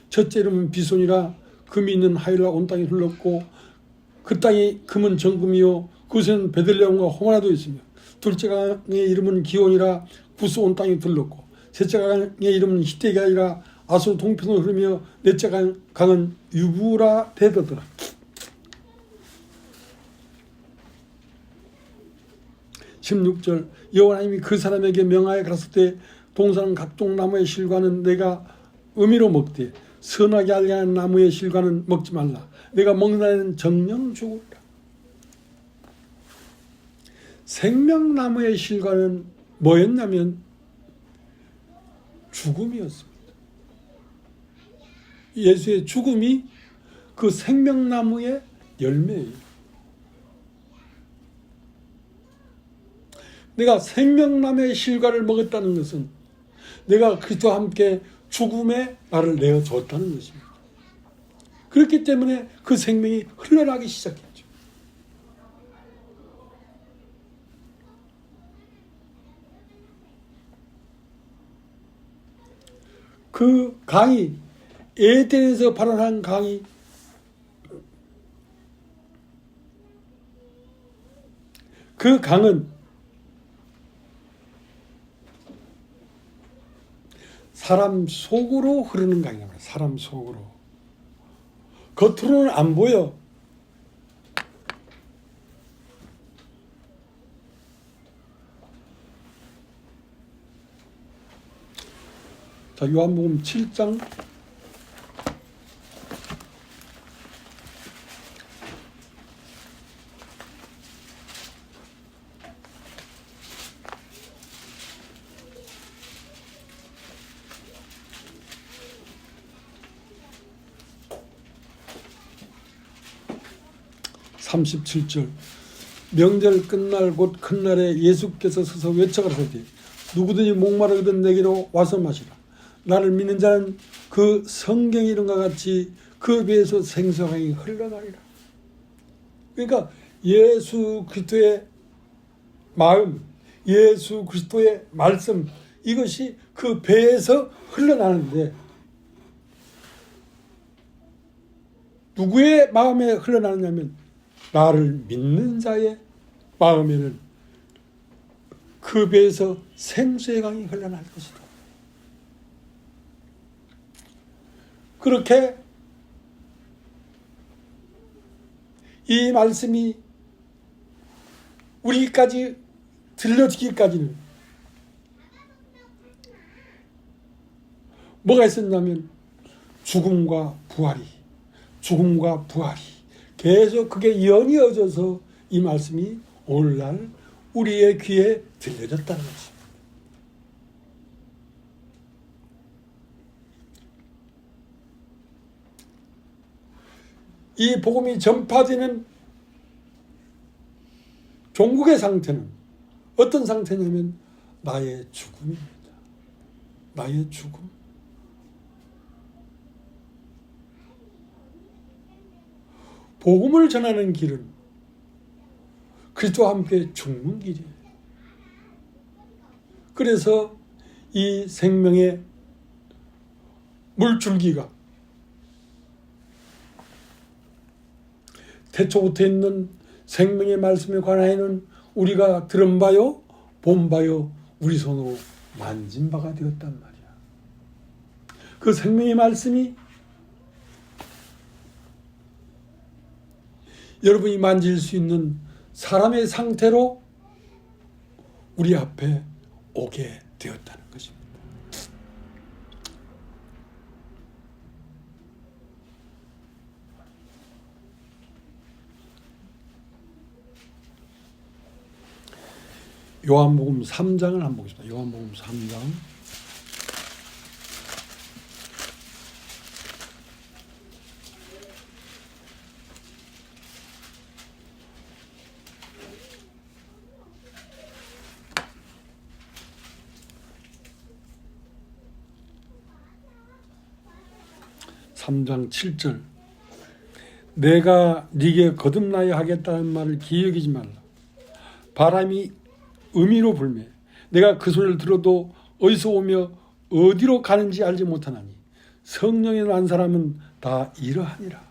첫째 이름은 비손이라 금이 있는 하일라 온 땅에 흘렀고 그 땅이 금은 정금이요 그곳에는 베들레헴과 호마나도 있으며 둘째 강의 이름은 기온이라 구스 온 땅에 들렀고 셋째 강의 이름은 히데가 아니라 아수 동편으로 흐르며 넷째 강은 유브라 데더더라. 16절 여호와 하나님이 그 사람에게 명하여 가라사대 때 동산 각종 나무의 실과는 내가 의미로 먹되 선하게 알게 하는 나무의 실과는 먹지 말라. 내가 먹는 날에는 정령 죽으리라. 생명나무의 실과는 뭐였냐면 죽음이었습니다. 예수의 죽음이 그 생명나무의 열매예요. 내가 생명나무의 실과를 먹었다는 것은 내가 그리스도와 함께 죽음의 날을 내어줬다는 것입니다. 그렇기 때문에 그 생명이 흘러나기 시작했죠. 그 강이 에덴에서 발원한 강이 그 강은 사람 속으로 흐르는 강이란 말이에요. 사람 속으로. 겉으로는 안 보여. 자, 요한복음 7장 7장 37절 명절 끝날 곧 큰 날에 예수께서 서서 외쳐가라사대 누구든지 목마르거든 내게로 와서 마시라. 나를 믿는 자는 그 성경의 이름과 같이 그 배에서 생수강이 흘러나리라. 그러니까 예수 그리스도의 마음, 예수 그리스도의 말씀 이것이 그 배에서 흘러나는데 누구의 마음에 흘러나느냐면 나를 믿는 자의 마음에는 그 배에서 생수의 강이 흘러날 것이다. 그렇게 이 말씀이 우리까지 들려지기까지는 뭐가 있었냐면 죽음과 부활이 계속 그게 연이어져서 이 말씀이 오늘날 우리의 귀에 들려졌다는 것입니다. 이 복음이 전파되는 종국의 상태는 어떤 상태냐면 나의 죽음입니다. 나의 죽음. 복음을 전하는 길은 그리스도와 함께 죽는 길이에요. 그래서 이 생명의 물줄기가 태초부터 있는 생명의 말씀에 관하여는 우리가 들은 바요, 본 바요, 우리 손으로 만진 바가 되었단 말이야. 그 생명의 말씀이 여러분이 만질 수 있는 사람의 상태로 우리 앞에 오게 되었다는 것입니다. 요한복음 3장을 한번 보겠습니다. 요한복음 3장 3장 7절 내가 네게 거듭나야 하겠다는 말을 기억이지 말라. 바람이 음이로 불매 내가 그 소리를 들어도 어디서 오며 어디로 가는지 알지 못하나니 성령에 난 사람은 다 이러하니라.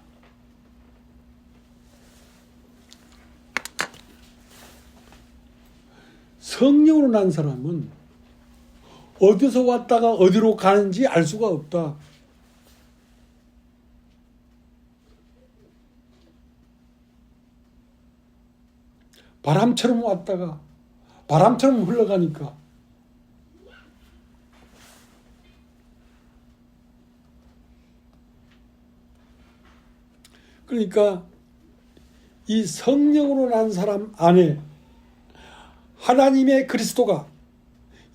성령으로 난 사람은 어디서 왔다가 어디로 가는지 알 수가 없다. 바람처럼 왔다가 바람처럼 흘러가니까 그러니까 이 성령으로 난 사람 안에 하나님의 그리스도가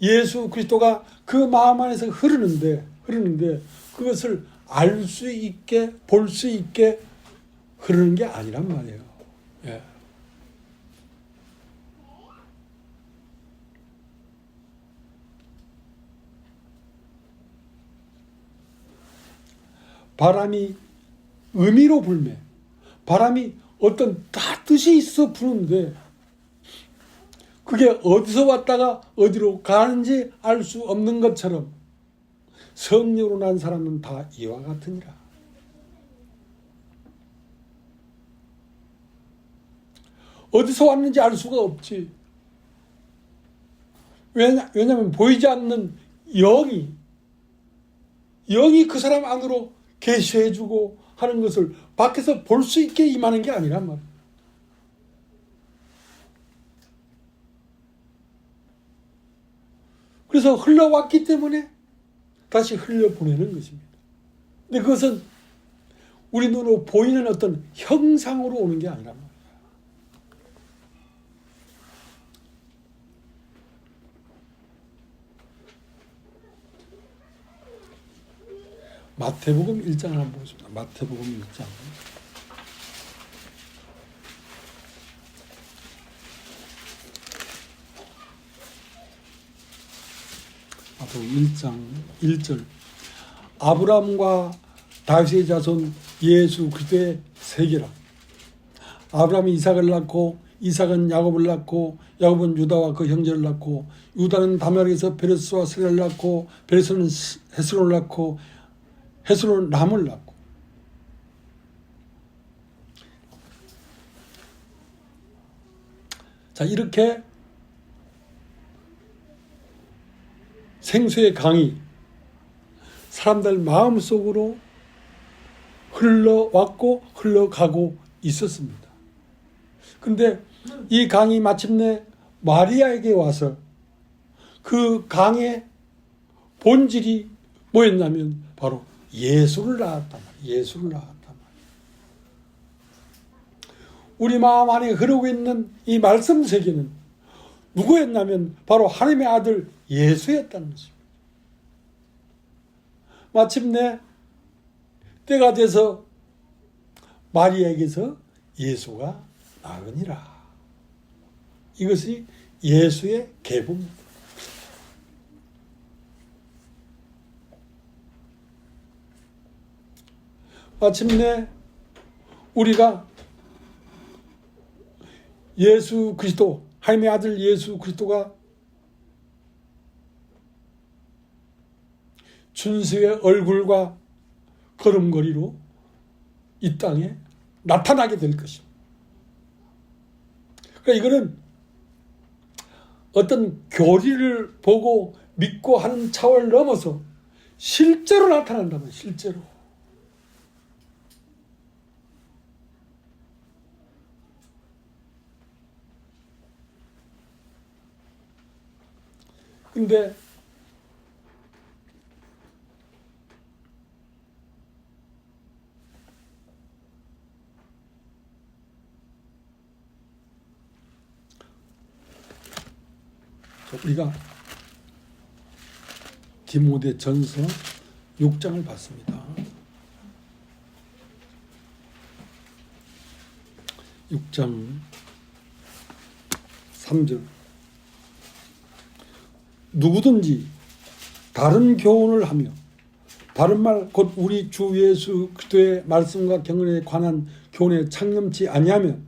예수 그리스도가 그 마음 안에서 흐르는데 그것을 알 수 있게 볼 수 있게 흐르는 게 아니란 말이에요. 예. 바람이 의미로 불매 바람이 어떤 뜻이 있어 부는데 그게 어디서 왔다가 어디로 가는지 알 수 없는 것처럼 성령으로 난 사람은 다 이와 같으니라. 어디서 왔는지 알 수가 없지. 왜냐하면 보이지 않는 영이 그 사람 안으로 계시해주고 하는 것을 밖에서 볼 수 있게 임하는 게 아니란 말이에요. 그래서 흘러왔기 때문에 다시 흘려보내는 것입니다. 근데 그것은 우리 눈으로 보이는 어떤 형상으로 오는 게 아니란 말이에요. 마태복음 1장을 한번 보겠습니다. 마태복음 1장 고린도 1장 1절 아브라함과 다윗의 자손 예수 그리스도의 세계라. 아브라함이 이삭을 낳고 이삭은 야곱을 낳고 야곱은 유다와 그 형제를 낳고 유다는 다말에서 베레스와 스라를 낳고 베레스는 헤스론을 낳고 헤스론은 람을 낳고. 자, 이렇게 생수의 강이 사람들 마음속으로 흘러왔고 흘러가고 있었습니다. 근데 이 강이 마침내 마리아에게 와서 그 강의 본질이 뭐였냐면 바로 예수를 낳았단 말이에요. 예수를 낳았단 말이에요. 우리 마음 안에 흐르고 있는 이 말씀 세계는 누구였냐면 바로 하나님의 아들 예수였다는 것입니다. 마침내 때가 돼서 마리아에게서 예수가 나으니라. 이것이 예수의 계보입니다. 마침내 우리가 예수 그리스도, 하나님의 아들 예수 그리스도가 준수의 얼굴과 걸음걸이로 이 땅에 나타나게 될 것입니다. 그러니까 이거는 어떤 교리를 보고 믿고 하는 차원을 넘어서 실제로 나타난다는 거예요. 실제로. 근데 우리가 디모데전서 6장을 봤습니다. 6장 3절 누구든지 다른 교훈을 하며 바른 말 곧 우리 주 예수 그리스도의 말씀과 경륜에 관한 교훈에 창념치 아니하면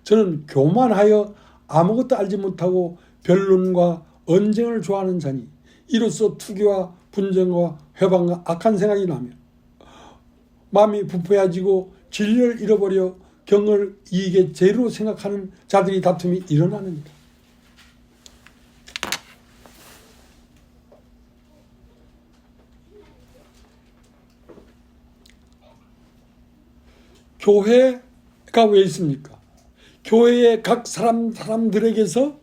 저는 교만하여 아무것도 알지 못하고 변론과 언쟁을 좋아하는 자니 이로써 투기와 분쟁과 회방과 악한 생각이 나며 마음이 부패해지고 진리를 잃어버려 경을 이익의 재료로 생각하는 자들이 다툼이 일어나느니라. 교회가 왜 있습니까? 교회의 각 사람들에게서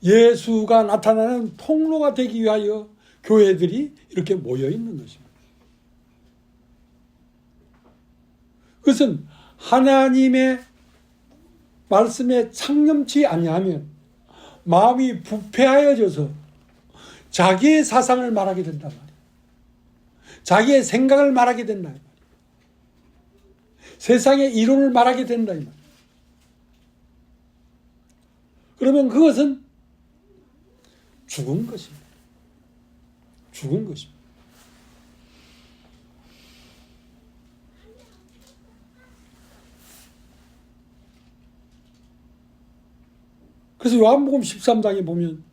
예수가 나타나는 통로가 되기 위하여 교회들이 이렇게 모여 있는 것입니다. 그것은 하나님의 말씀에 창념치 아니하면 마음이 부패하여져서 자기의 사상을 말하게 된단 말이에요. 자기의 생각을 말하게 된다. 말이에요. 세상의 이론을 말하게 된다. 이 말이에요. 그러면 그것은 죽은 것입니다. 죽은 것입니다. 그래서 요한복음 13장에 보면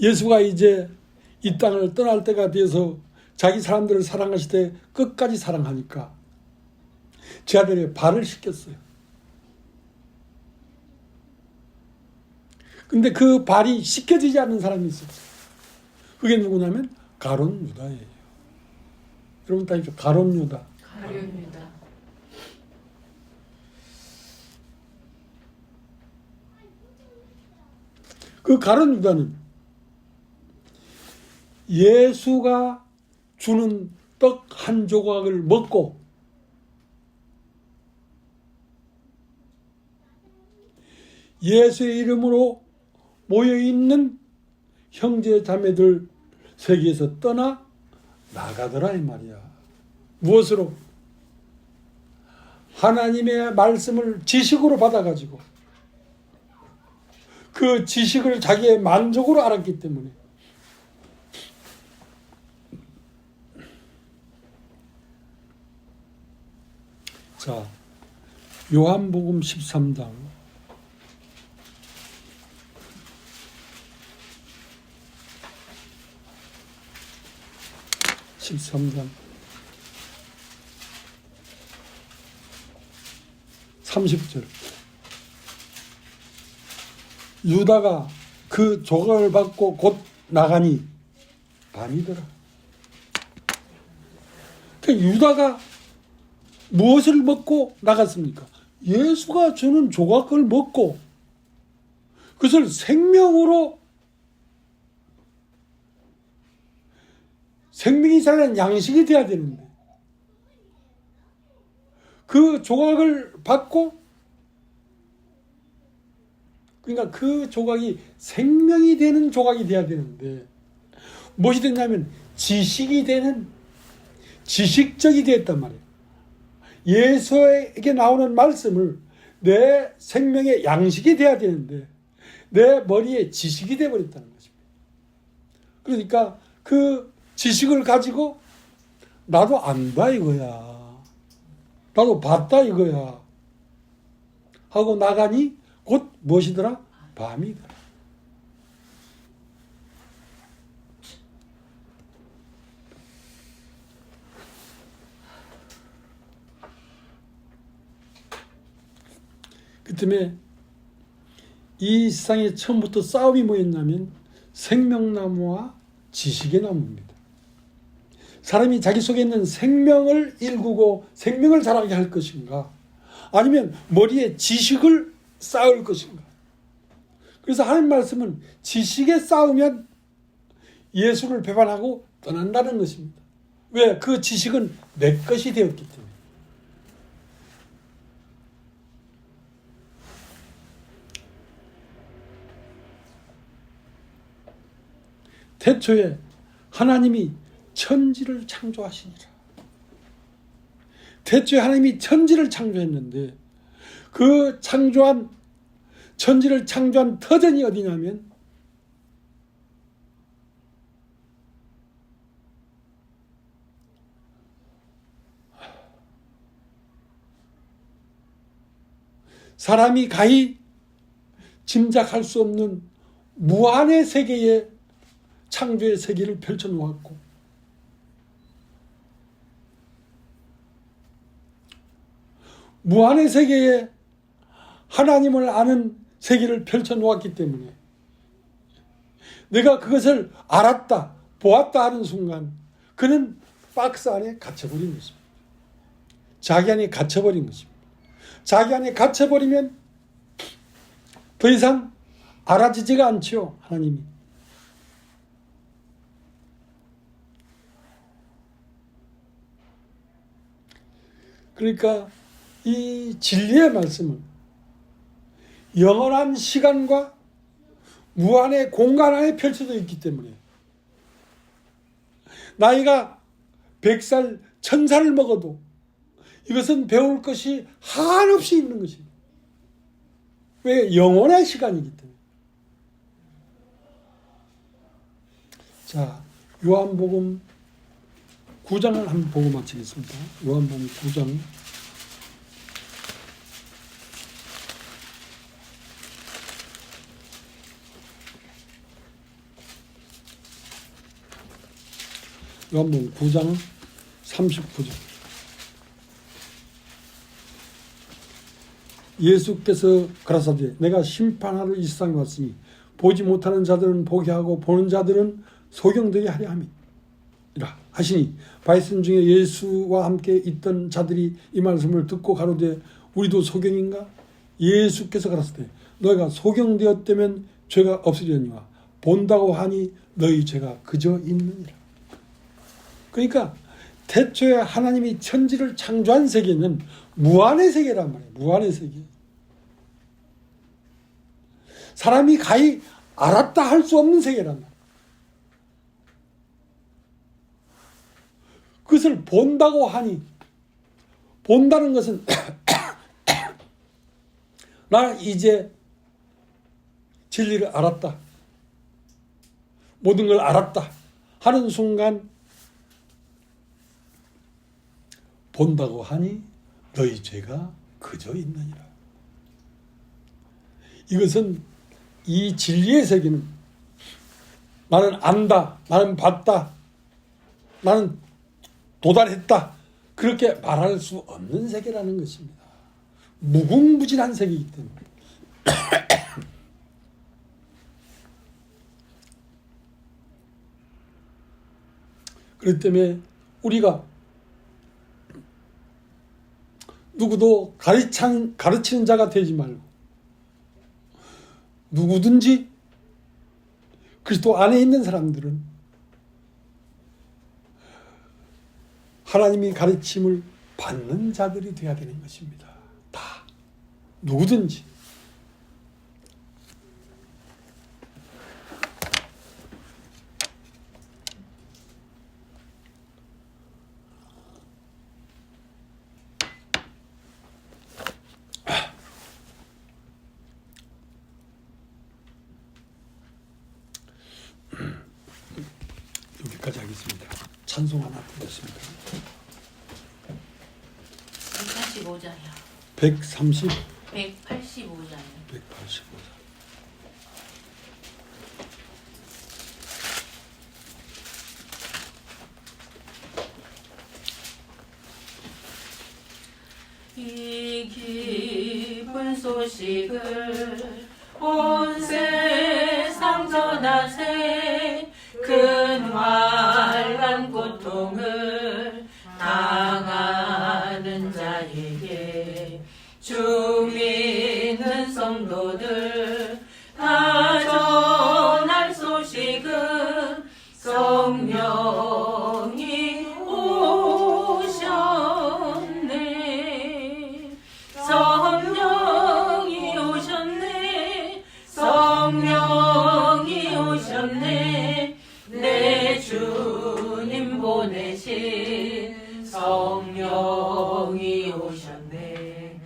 예수가 이제 이 땅을 떠날 때가 돼서 자기 사람들을 사랑하실 때 끝까지 사랑하니까 제 아들의 발을 씻겼어요. 근데 그 발이 씻겨지지 않는 사람이 있었어요. 그게 누구냐면 가룟 유다예요. 여러분 다 있죠? 가룟 유다. 가룟 유다. 그 가룟 유다는 예수가 주는 떡 한 조각을 먹고 예수의 이름으로 모여있는 형제 자매들 세계에서 떠나 나가더라 이 말이야. 무엇으로? 하나님의 말씀을 지식으로 받아가지고 그 지식을 자기의 만족으로 알았기 때문에. 자, 요한복음 13장 30절. 유다가 그 조각을 받고 곧 나가니 밤이더라. 그러니까 유다가 무엇을 먹고 나갔습니까? 예수가 주는 조각을 먹고 그것을 생명으로, 생명이 살아난 양식이 되어야 되는데 그 조각을 받고, 그러니까 그 조각이 생명이 되는 조각이 되어야 되는데 무엇이 됐냐면 지식이 되는, 지식적이 되었단 말이에요. 예수에게 나오는 말씀을 내 생명의 양식이 돼야 되는데 내 머리에 지식이 되어버렸다는 것입니다. 그러니까 그 지식을 가지고 나도 안다 이거야, 나도 봤다 이거야 하고 나가니 곧 무엇이더라? 밤이더라. 그 때문에 이 세상에 처음부터 싸움이 뭐였냐면 생명나무와 지식의 나무입니다. 사람이 자기 속에 있는 생명을 일구고 생명을 자라게 할 것인가, 아니면 머리에 지식을 쌓을 것인가. 그래서 하나님 말씀은 지식에 쌓으면 예수를 배반하고 떠난다는 것입니다. 왜? 그 지식은 내 것이 되었기 때문에. 태초에 하나님이 천지를 창조하시니라. 태초에 하나님이 천지를 창조했는데 그 창조한, 천지를 창조한 터전이 어디냐면 사람이 가히 짐작할 수 없는 무한의 세계에 창조의 세계를 펼쳐놓았고, 무한의 세계에 하나님을 아는 세계를 펼쳐놓았기 때문에 내가 그것을 알았다, 보았다 하는 순간 그는 박스 안에 갇혀버린 것입니다. 자기 안에 갇혀버린 것입니다. 자기 안에 갇혀버리면 더 이상 알아지지가 않지요, 하나님이. 그러니까 이 진리의 말씀은 영원한 시간과 무한의 공간 안에 펼쳐져 있기 때문에 나이가 100살, 1000살을 먹어도 이것은 배울 것이 한없이 있는 것입니다. 왜? 영원의 시간이기 때문에. 자, 요한복음 9장을 한번 보고 마치겠습니다. 요한복음 9장. 요한복음 9장 39절. 예수께서 가라사대 내가 심판하러 이 세상에 왔으니 보지 못하는 자들은 보게 하고 보는 자들은 소경되게 하려 함이라 하시니, 바이슨 중에 예수와 함께 있던 자들이 이 말씀을 듣고 가로되 우리도 소경인가? 예수께서 가라사대 너희가 소경되었다면 죄가 없으려니와 본다고 하니 너희 죄가 그저 있느니라. 그러니까 태초에 하나님이 천지를 창조한 세계는 무한의 세계란 말이에요. 무한의 세계. 사람이 가히 알았다 할 수 없는 세계란 말이에요. 그것을 본다고 하니, 본다는 것은 나 이제 진리를 알았다, 모든 걸 알았다 하는 순간 본다고 하니 너희 죄가 그저 있느니라. 이것은 이 진리의 세계는 나는 안다, 나는 봤다, 나는 도달했다 그렇게 말할 수 없는 세계라는 것입니다. 무궁무진한 세계이기 때문에. 그렇기 때문에 우리가 누구도 가르치는 자가 되지 말고 누구든지 그리스도 안에 있는 사람들은 하나님이 가르침을 받는 자들이 되어야 되는 것입니다. 다 누구든지. 여기까지 하겠습니다. 찬송 하나 부르겠습니다. 185장이요. 130, 185장이요. 185장. 이 기쁜 소식을 온 세상 전하세. 큰 환난 고통을 당하는 자에게 주 믿는 성도들 다 전할 소식은 성령이 오셨네. 성령이 오셨네. 성령이 오셨네. 내 주님 보내신 성령이 오셨네.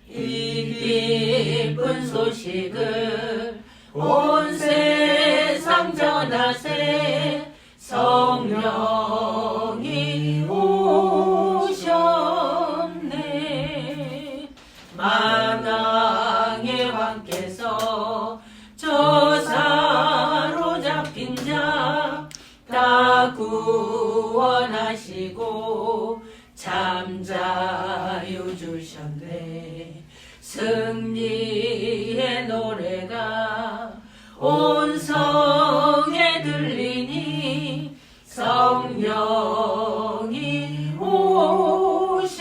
이 기쁜 소식을 온 세상 전하세. 성령이 오셨네. 만왕의 왕께서 저 사로잡힌 자 다 구원하시고 잠자유 주셨네. 승리의 노래가 온 성에 들리니 성령이 오셨네.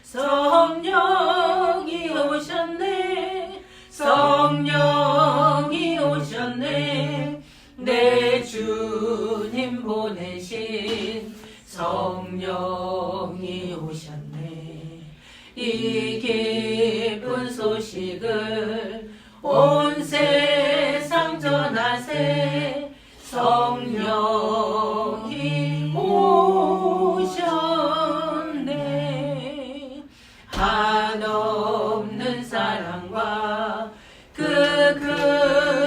성령이 오셨네. 성령이 오셨네. 내 주님 보내신 성령이 오셨네. 이 기쁜 소식을 온 세상 전하세. 성령이 오셨네. 한없는 사랑과 그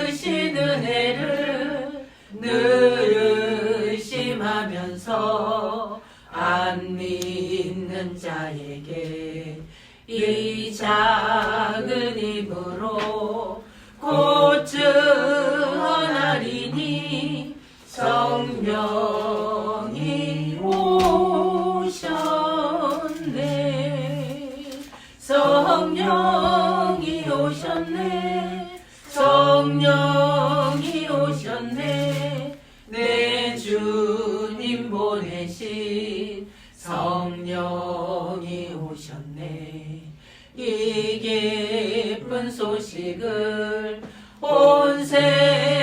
크신 은혜를 늘 의심하면서 안 믿는 자에게 이 작은 힘으로 곧 증언하리니 성령이 오셨네. 성령이 오셨네. 성령이 오셨네. 내 주님 보내신 성령이 오셨네. 이 기쁜 소식을 온 세상